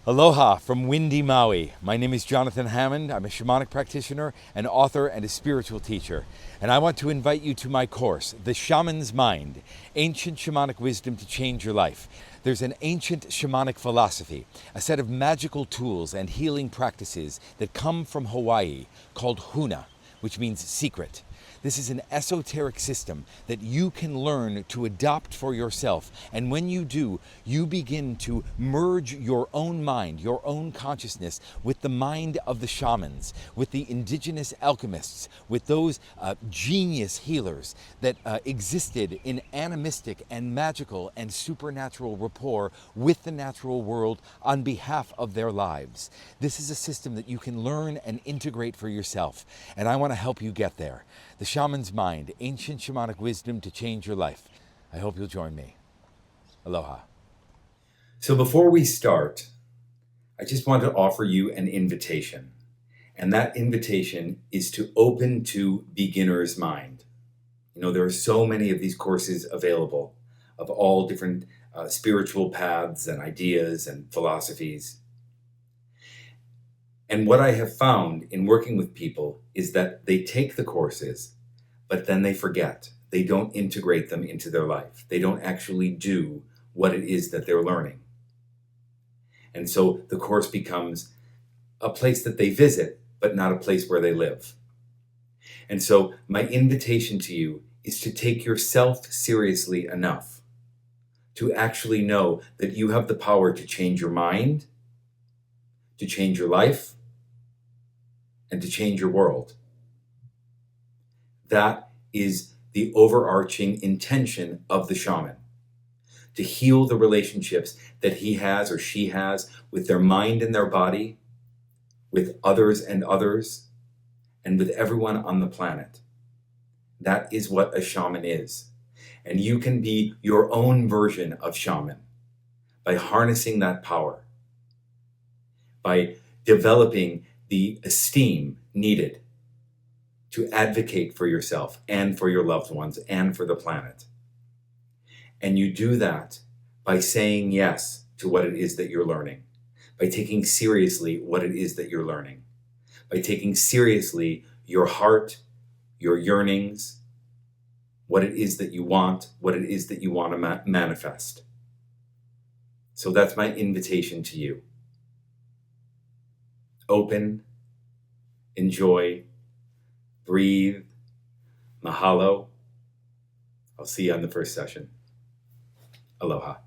Aloha from windy Maui. My name is Jonathan Hammond. I'm a shamanic practitioner, an author, and a spiritual teacher. And I want to invite you to my course, The Shaman's Mind, Ancient Shamanic Wisdom to Change Your Life. There's an ancient shamanic philosophy, a set of magical tools and healing practices that come from Hawaii called Huna, which means secret. This is an esoteric system that you can learn to adopt for yourself. And when you do, you begin to merge your own mind, your own consciousness with the mind of the shamans, with the indigenous alchemists, with those genius healers that existed in animistic and magical and supernatural rapport with the natural world on behalf of their lives. This is a system that you can learn and integrate for yourself. And I want to help you get there. The Shaman's Mind, Ancient Shamanic Wisdom to Change Your Life. I hope you'll join me. Aloha. So before we start, I just want to offer you an invitation. And that invitation is to open to beginner's mind. You know, there are so many of these courses available of all different spiritual paths and ideas and philosophies. And what I have found in working with people is that they take the courses, but then they forget. They don't integrate them into their life. They don't actually do what it is that they're learning. And so the course becomes a place that they visit, but not a place where they live. And so my invitation to you is to take yourself seriously enough to actually know that you have the power to change your mind, to change your life, and to change your world. That is the overarching intention of the shaman, to heal the relationships that he has or she has with their mind and their body, with others, and with everyone on the planet. That is what a shaman is. And you can be your own version of shaman by harnessing that power, by developing the esteem needed to advocate for yourself and for your loved ones and for the planet. And you do that by saying yes to what it is that you're learning, by taking seriously what it is that you're learning, by taking seriously your heart, your yearnings, what it is that you want, what it is that you want to manifest. So that's my invitation to you. Open, enjoy, breathe, mahalo. I'll see you on the first session. Aloha.